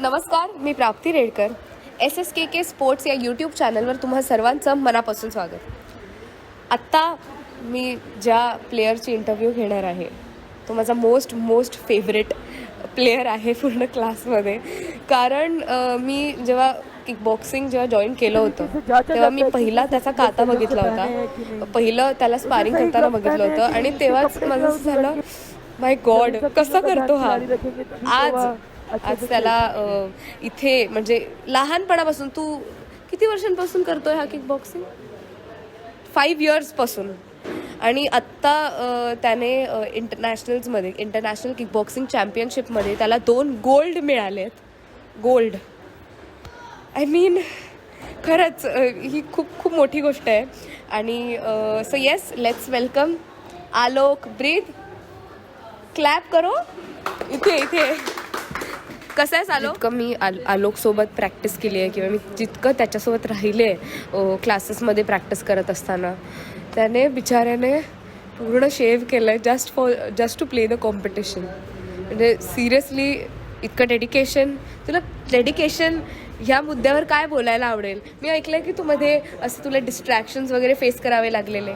नमस्कार, मी प्राप्ती Redkar. SSKK sports या यूट्यूब चॅनलवर तुम्हा सर्वांचं मनापासून स्वागत. आत्ता मी ज्या प्लेयरची इंटरव्ह्यू घेणार आहे तो माझा मोस्ट फेवरेट प्लेयर आहे पूर्ण क्लासमध्ये. कारण मी जेव्हा किकबॉक्सिंग जॉईन केलं होतं तेव्हा मी पहिला त्याचा काता बघितला होता, पहिलं त्याला स्पारिंग करताना बघितलं होतं आणि तेव्हाच माझं असं झालं, माय गॉड, कसं करतो हा. आज त्याला इथे म्हणजे लहानपणापासून, तू किती वर्षांपासून करतोय हा किकबॉक्सिंग? 5 इयर्सपासून. आणि आत्ता त्याने इंटरनॅशनल किकबॉक्सिंग चॅम्पियनशिपमध्ये त्याला 2 गोल्ड मिळालेत. गोल्ड, आय मीन खरंच ही खूप मोठी गोष्ट आहे. आणि so yes, let's welcome Alok. Breath, clap करो. इथे कसं आहे आलोक? मी आलोकसोबत प्रॅक्टिस केली आहे किंवा मी जितकं त्याच्यासोबत राहिले क्लासेसमध्ये प्रॅक्टिस करत असताना, त्याने बिचाऱ्याने पूर्ण शेव केलं आहे just to play the competition. म्हणजे सिरियसली इतकं डेडिकेशन. तुला डेडिकेशन ह्या मुद्द्यावर काय बोलायला आवडेल? मी ऐकलं की तू मध्ये असं तुला डिस्ट्रॅक्शन्स वगैरे फेस करावे लागलेले.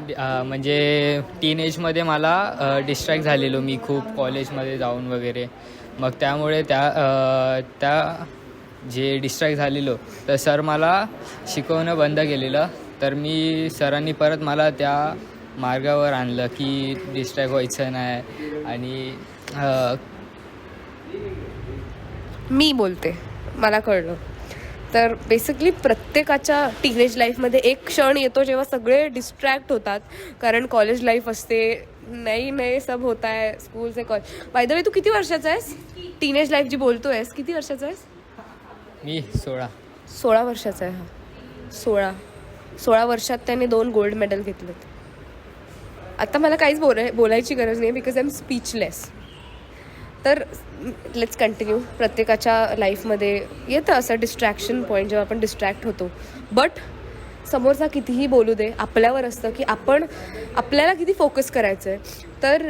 म्हणजे टीनेजमध्ये मला डिस्ट्रॅक्ट झालेलो मी खूप कॉलेजमध्ये जाऊन वगैरे. मग त्यामुळे त्या जे डिस्ट्रॅक्ट झालेलो तर सर मला शिकवणं बंद केलेलं. तर मी सरांनी परत मला त्या मार्गावर आणलं की डिस्ट्रॅक्ट व्हायचं नाही. आणि मी बोलते, मला कळलं. तर बेसिकली प्रत्येकाच्या टीनेज लाईफमध्ये एक क्षण येतो जेव्हा सगळे डिस्ट्रॅक्ट होतात, कारण कॉलेज लाईफ असते, नई सब होता है, स्कूल से कॉलेज. बाय द वे, तू किती वर्षाचा आहेस? टीनेज लाईफ जी बोलतोयस, किती वर्षाचा आहेस? मी 16 वर्षाचा आहे हा. 16 वर्षात त्याने 2 गोल्ड मेडल घेतलेत. आता मला काहीच बोलायची गरज नाही, बिकॉज आय एम स्पीचलेस. तर लेट्स कंटिन्यू. प्रत्येकाच्या लाईफमध्ये येतं असं डिस्ट्रॅक्शन पॉईंट जेव्हा आपण डिस्ट्रॅक्ट होतो. बट समोरचा कितीही बोलू दे, आपल्यावर असतं की आपल्याला किती फोकस करायचं आहे. तर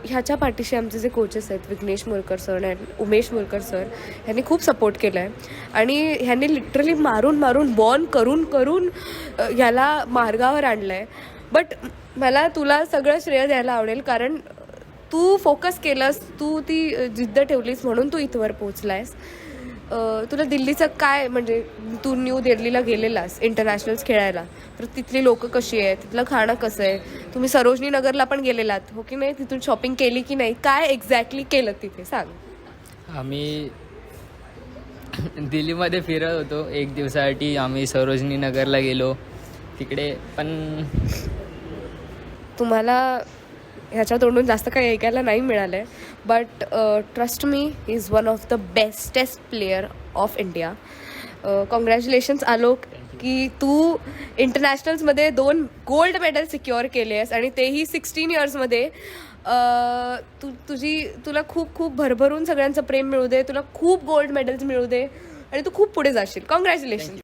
ह्याच्या पाठीशी आमचे जे कोचेस आहेत, विघ्नेश मोरकर सर आणि उमेश मोरकर सर, ह्यांनी खूप सपोर्ट केला आहे. आणि ह्यांनी लिटरली मारून बॉर्न करून ह्याला मार्गावर आणलं आहे. बट मला तुला सगळं श्रेय द्यायला आवडेल, कारण तू फोकस केलंस, तू ती जिद्द ठेवलीस म्हणून तू इथवर पोचलायस. तुला दिल्लीचं काय, म्हणजे तू न्यू दिल्लीला गेलेलास इंटरनॅशनल्स खेळायला, तर तिथली लोकं कशी आहे, तिथलं खाणं कसं आहे? तुम्ही सरोजनी नगरला पण गेलेलात हो की नाही? तिथून शॉपिंग केली की नाही? काय एक्झॅक्टली केलं तिथे, सांग. आम्ही दिल्लीमध्ये फिरत होतो 1 दिवसासाठी. आम्ही सरोजनी नगरला गेलो. तिकडे पण तुम्हाला ह्याच्या तोंडून जास्त काही ऐकायला नाही मिळालं आहे. But trust me, he is one of the bestest player of India. Congratulations Alok, की तू इंटरनॅशनल्समध्ये 2 गोल्ड मेडल सिक्युअर केले आहेस, आणि तेही 16 इयर्समध्ये. तुला खूप भरभरून सगळ्यांचं प्रेम मिळू दे, तुला खूप गोल्ड मेडल्स मिळू दे, आणि तू खूप पुढे जाशील. कॉंग्रॅच्युलेशन.